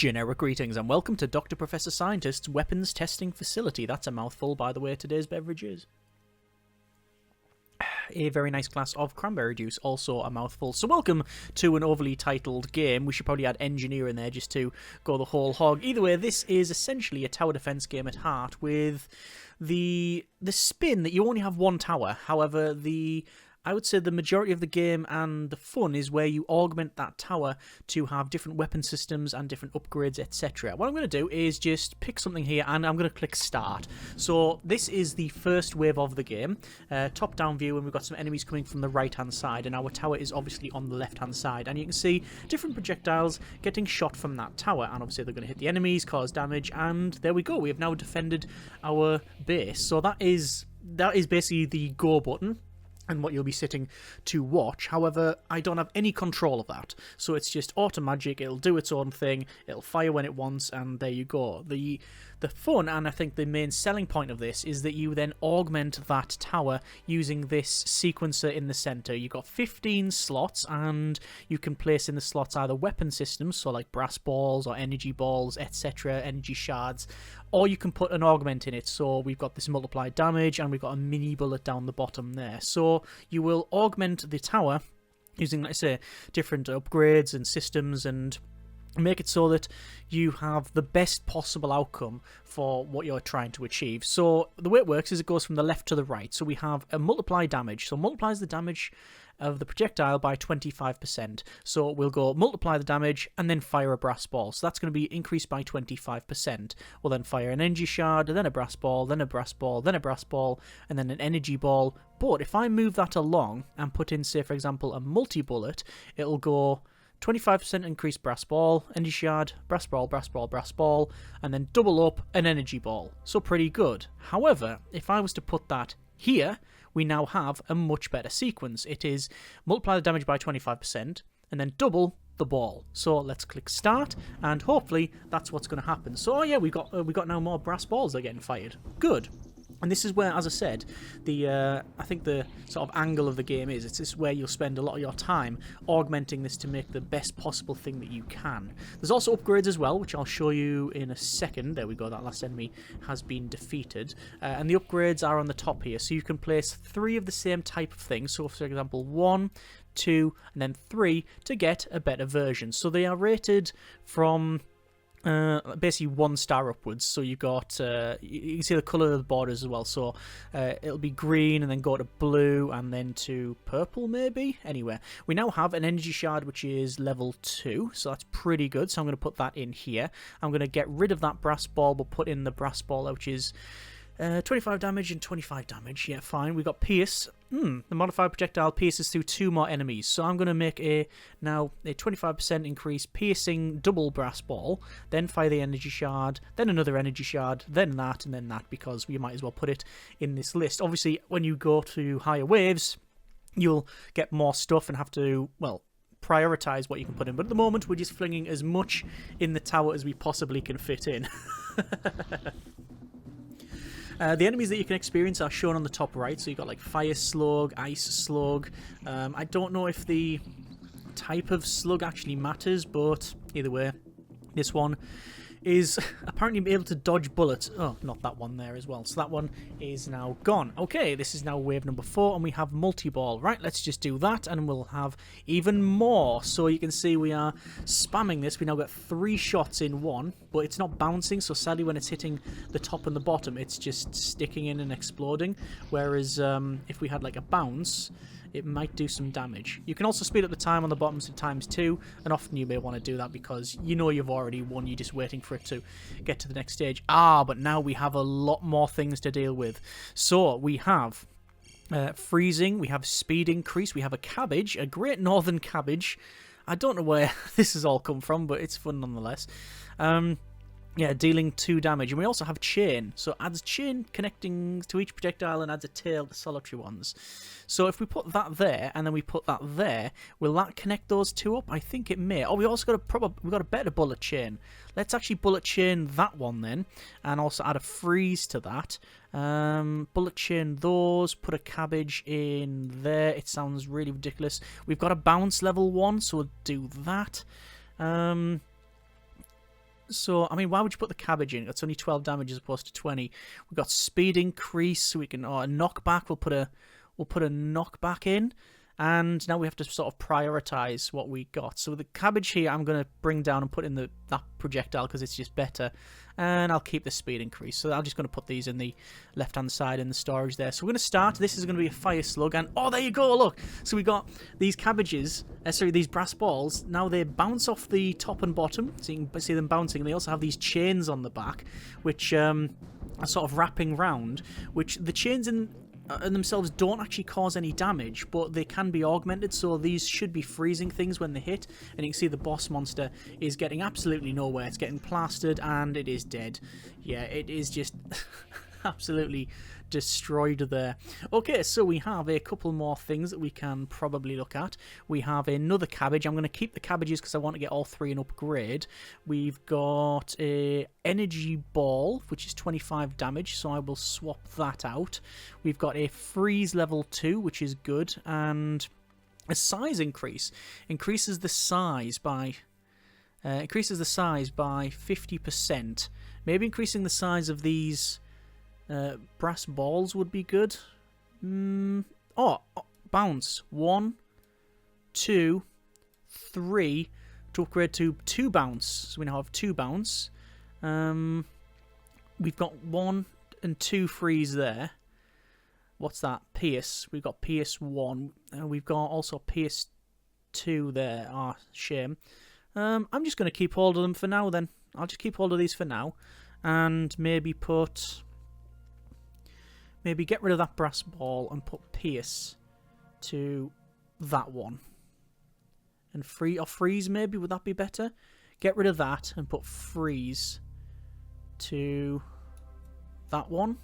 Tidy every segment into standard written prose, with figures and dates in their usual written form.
Generic greetings and welcome to Dr. Professor Scientist's Weapons Testing Facility. That's a mouthful, by the way, today's beverage is. A very nice glass of cranberry juice, also a mouthful. So welcome to an overly titled game. We should probably add engineer in there just to go the whole hog. Either way, this is essentially a tower defense game at heart with the spin that you only have one tower. However, I would say the majority of the game and the fun is where you augment that tower to have different weapon systems and different upgrades, etc. What I'm going to do is just pick something here and I'm going to click start. So this is the first wave of the game, top-down view, and we've got some enemies coming from the right-hand side, and our tower is obviously on the left-hand side, and you can see different projectiles getting shot from that tower, and obviously they're going to hit the enemies, cause damage, and there we go. We have now defended our base. So that is basically the go button and what you'll be sitting to watch. However, I don't have any control of that, so it's just automagic. It'll do its own thing, it'll fire when it wants, and there you go. The fun, and I think the main selling point of this, is that you then augment that tower using this sequencer in the center. You've got 15 slots, and you can place in the slots either weapon systems, so like brass balls or energy balls, etc., energy shards, or you can put an augment in it. So we've got this multiplied damage, and we've got a mini bullet down the bottom there. So you will augment the tower using, like I say, different upgrades and systems, and make it so that you have the best possible outcome for what you're trying to achieve. So the way it works is it goes from the left to the right. So we have a multiply damage. So multiplies the damage of the projectile by 25%. So we'll go multiply the damage and then fire a brass ball. So that's going to be increased by 25%. We'll then fire an energy shard, then a brass ball, then a brass ball, then a brass ball, and then an energy ball. But if I move that along and put in, say, for example, a multi-bullet, it'll go 25% increased brass ball, energy shard, brass ball, brass ball, brass ball, and then double up an energy ball. So pretty good. However, if I was to put that here, we now have a much better sequence. It is multiply the damage by 25% and then double the ball. So let's click start, and hopefully that's what's going to happen. So oh yeah, we got now more brass balls that are getting fired. Good. And this is where, as I said, I think the sort of angle of the game is. It's this where you'll spend a lot of your time augmenting this to make the best possible thing that you can. There's also upgrades as well, which I'll show you in a second. There we go, that last enemy has been defeated. And the upgrades are on the top here. So you can place 3 of the same type of thing. So, for example, 1, 2, and then 3 to get a better version. So they are rated from basically 1 star upwards. So you got you can see the colour of the borders as well. So it'll be green and then go to blue and then to purple maybe. Anyway, we now have an energy shard which is level 2, so that's pretty good. So I'm going to put that in here. I'm going to get rid of that brass ball but put in the brass ball, which is 25 damage and 25 damage. Yeah, fine. We got pierce. The modified projectile pierces through 2 more enemies. So I'm going to make now a 25% increase piercing double brass ball, then fire the energy shard, then another energy shard, then that, and then that, because we might as well put it in this list. Obviously, when you go to higher waves, you'll get more stuff and have to, well, prioritize what you can put in. But at the moment, we're just flinging as much in the tower as we possibly can fit in. The enemies that you can experience are shown on the top right. So you've got like fire slug, ice slug. I don't know if the type of slug actually matters, but either way, this one is apparently able to dodge bullets. Oh, not that one there as well. So that one is now gone. Okay, this is now wave number 4, and we have multi-ball. Right, let's just do that, and we'll have even more. So you can see we are spamming this. We now got 3 shots in one, but it's not bouncing, so sadly when it's hitting the top and the bottom, it's just sticking in and exploding. Whereas if we had like a bounce, it might do some damage. You can also speed up the time on the bottom to ×2, and often you may want to do that because you know you've already won, you're just waiting for it to get to the next stage. But now we have a lot more things to deal with. So we have freezing, we have speed increase, we have a cabbage, a great northern cabbage. I don't know where this has all come from, but it's fun nonetheless. Yeah, dealing 2 damage. And we also have chain. So adds chain connecting to each projectile and adds a tail to solitary ones. So if we put that there and then we put that there, will that connect those 2 up? I think it may. Oh, we also got we've got a better bullet chain. Let's actually bullet chain that one then, and also add a freeze to that. Bullet chain those, put a cabbage in there. It sounds really ridiculous. We've got a bounce level 1, so we'll do that. So, I mean, why would you put the cabbage in? It's only 12 damage as opposed to 20. We've got speed increase, so we can... Oh, a knockback. We'll put a knockback in. And now we have to sort of prioritize what we got. So the cabbage here, I'm going to bring down and put in that projectile because it's just better. And I'll keep the speed increase. So I'm just going to put these in the left-hand side in the storage there. So we're going to start. This is going to be a fire slug. And, oh, there you go, look. So we got these cabbages, these brass balls. Now they bounce off the top and bottom. So you can see them bouncing. They also have these chains on the back, which are sort of wrapping round, which the chains in themselves don't actually cause any damage, but they can be augmented, so these should be freezing things when they hit. And you can see the boss monster is getting absolutely nowhere. It's getting plastered and it is dead. Yeah, it is just absolutely destroyed there. Okay, so we have a couple more things that we can probably look at. We have another cabbage. I'm going to keep the cabbages because I want to get all three an upgrade. We've got a energy ball, which is 25 damage, so I will swap that out. We've got a freeze level 2, which is good, and a size increase. Increases the size by 50%. Maybe increasing the size of these brass balls would be good. Bounce. 1, 2, 3 to upgrade to 2 bounce. So we now have 2 bounce. We've got 1 and 2 freeze there. What's that? Pierce. We've got Pierce 1. We've got also Pierce 2 there. Ah, shame. I'm just going to keep hold of them for now then. I'll just keep hold of these for now. And maybe get rid of that brass ball and put Pierce to that one. And freeze maybe, would that be better? Get rid of that and put freeze to that one.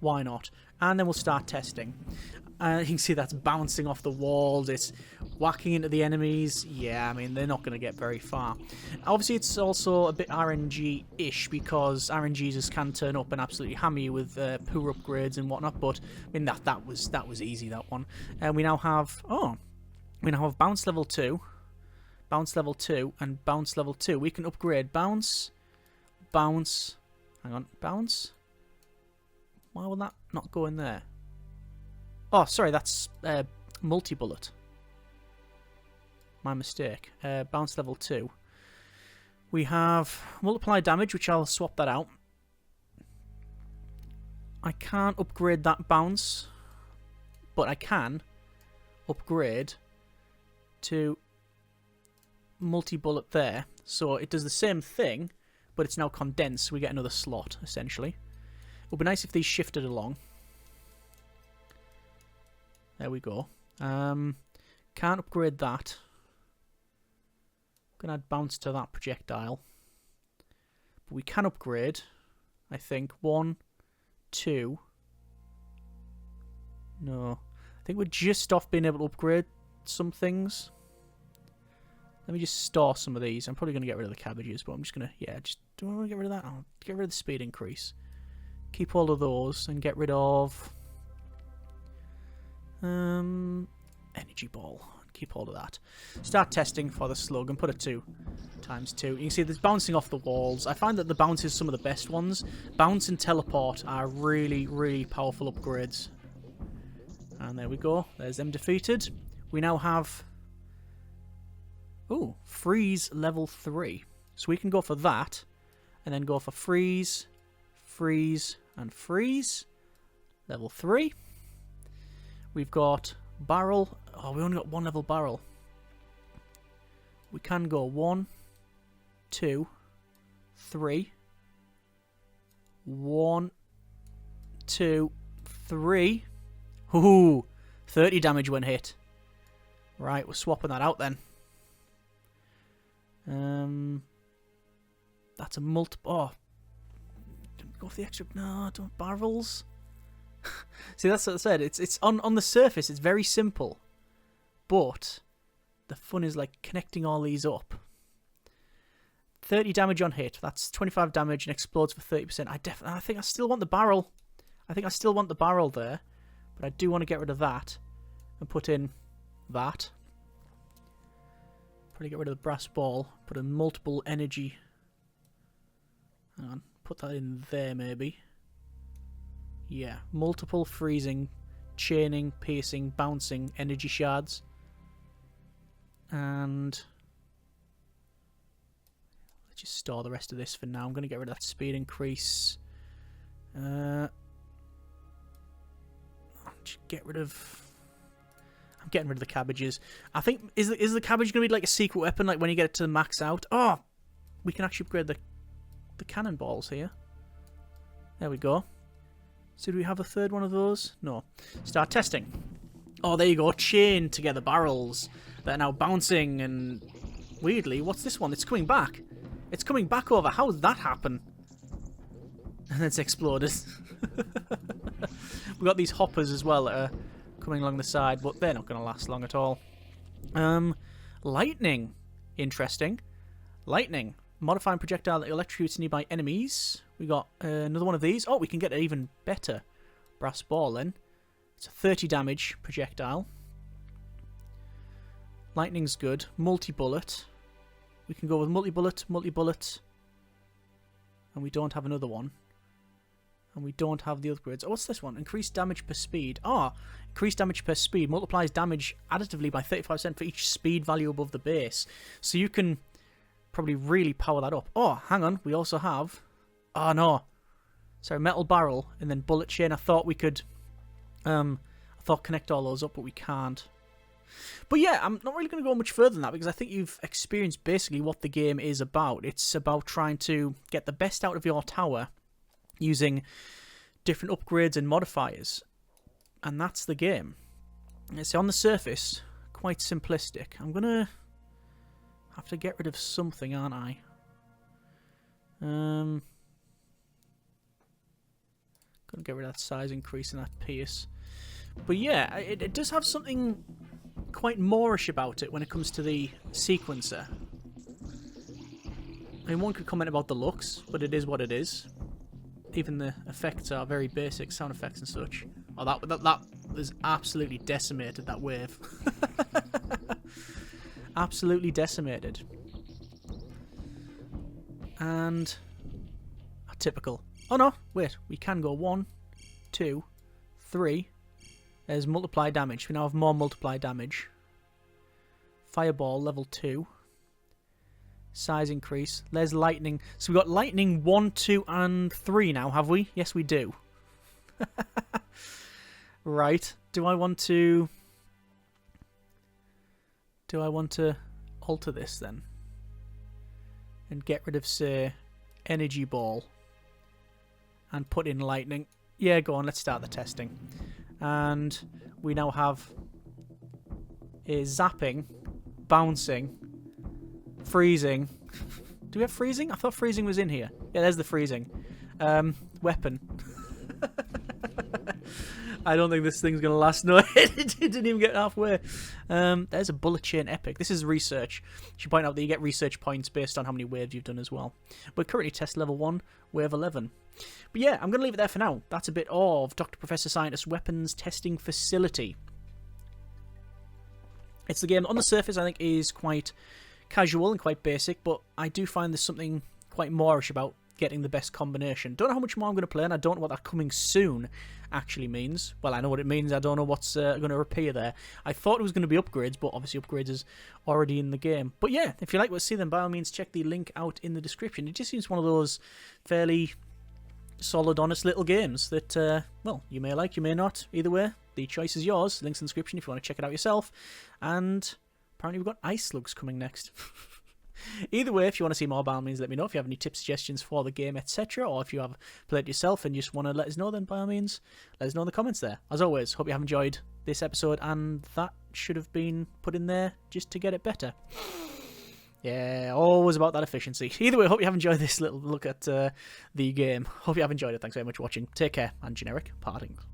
Why not? And then we'll start testing. You can see that's bouncing off the walls. It's whacking into the enemies. Yeah, I mean, they're not going to get very far. Obviously, it's also a bit RNG-ish because RNGs just can turn up and absolutely hammer you with poor upgrades and whatnot. But I mean, that was easy, that one. And we now have bounce level 2, bounce level 2, and bounce level 2. We can upgrade bounce. Hang on, bounce. Why will that not go in there? Oh, sorry, that's multi-bullet. My mistake. Bounce level 2. We have multiply damage, which I'll swap that out. I can't upgrade that bounce, but I can upgrade to multi-bullet there. So it does the same thing, but it's now condensed. We get another slot, essentially. It would be nice if these shifted along. There we go. Can't upgrade that. Gonna add bounce to that projectile. But we can upgrade, I think, 1, 2. No. I think we're just off being able to upgrade some things. Let me just store some of these. I'm probably going to get rid of the cabbages, but I'm just going to, do I want to get rid of that? I'll get rid of the speed increase. Keep all of those and get rid of energy ball. Keep hold of that. Start testing for the slug and put it 2 times 2. You can see there's bouncing off the walls. I find that the bounce is some of the best ones. Bounce and teleport are really, really powerful upgrades. And there we go. There's them defeated. We now have freeze level 3. So we can go for that and then go for freeze, freeze, and freeze. Level 3. We've got barrel. Oh, we only got 1 level barrel. We can go 1, 2, 3. 1, 2, 3. Ooh, 30 damage when hit. Right, we're swapping that out then. That's a multiple. Oh, didn't go for the extra. No, don't barrels. See, that's what I said. It's on the surface. It's very simple, but the fun is like connecting all these up. 30 damage on hit. That's 25 damage and explodes for 30%. I think I still want the barrel. I think I still want the barrel there, but I do want to get rid of that and put in that. Probably get rid of the brass ball. Put in multiple energy Hang on, put that in there maybe. Yeah, multiple freezing, chaining, piercing, bouncing, energy shards. And let's just store the rest of this for now. I'm going to get rid of that speed increase. Just get rid of... I'm getting rid of the cabbages. I think, is the cabbage going to be like a secret weapon, like when you get it to the max out? Oh, we can actually upgrade the cannonballs here. There we go. So do we have a third one of those? No. Start testing. Oh, there you go. Chained together barrels that are now bouncing, and weirdly, what's this one? It's coming back. It's coming back over. How did that happen? And it's exploded. We've got these hoppers as well that are coming along the side, but they're not going to last long at all. Lightning. Interesting. Lightning. Modifying projectile that electrocutes nearby enemies. We got another one of these. Oh, we can get an even better brass ball then. It's a 30 damage projectile. Lightning's good. Multi-bullet. We can go with multi-bullet, multi-bullet. And we don't have another one. And we don't have the upgrades. Oh, what's this one? Increased damage per speed. Ah, increased damage per speed. Multiplies damage additively by 35% for each speed value above the base. So you can probably really power that up. Oh, hang on. We also have... Oh, no. Sorry, metal barrel and then bullet chain. I thought we could... I thought connect all those up, but we can't. But yeah, I'm not really going to go much further than that because I think you've experienced basically what the game is about. It's about trying to get the best out of your tower using different upgrades and modifiers. And that's the game. It's on the surface, quite simplistic. I'm going to have to get rid of something, aren't I? Going to get rid of that size increase and that pierce. But yeah, it does have something quite Moorish about it when it comes to the sequencer. I mean, one could comment about the looks, but it is what it is. Even the effects are very basic, sound effects and such. Oh, that was absolutely decimated, that wave. Absolutely decimated. And... typical. Oh no, wait, we can go 1, 2, 3. There's multiply damage. We now have more multiply damage. Fireball, level 2. Size increase. There's lightning. So we've got lightning 1, 2, and 3 now, have we? Yes, we do. Right. Do I want to alter this then? And get rid of, say, energy ball. And put in lightning. Yeah, go on, let's start the testing. And we now have a zapping, bouncing, freezing. Do we have freezing? I thought freezing was in here. Yeah, there's the freezing. Weapon. I don't think this thing's going to last. No, it didn't even get halfway. There's a bullet chain epic. This is research. Should point out that you get research points based on how many waves you've done as well. We're currently test level 1, wave 11. But yeah, I'm going to leave it there for now. That's a bit of Dr. Professor Scientist Weapons Testing Facility. It's the game on the surface I think is quite casual and quite basic, but I do find there's something quite Moorish about getting the best combination. Don't know how much more I'm going to play, and I don't know what that coming soon actually means. Well, I know what it means. I don't know what's going to appear there. I thought it was going to be upgrades, but obviously upgrades is already in the game. But yeah, if you like what you see, then by all means check the link out in the description. It just seems one of those fairly solid, honest little games that, well, you may like, you may not. Either way, the choice is yours. Link's in the description if you want to check it out yourself. And apparently we've got ice slugs coming next. Either way, if you want to see more, by all means let me know. If you have any tips, suggestions for the game, etc., or if you have played it yourself and just want to let us know, then by all means let us know in the comments there. As always, hope you have enjoyed this episode, and that should have been put in there just to get it better. Yeah, always about that efficiency. Either way, hope you have enjoyed this little look at the game. Hope you have enjoyed it. Thanks very much for watching. Take care, and generic partings.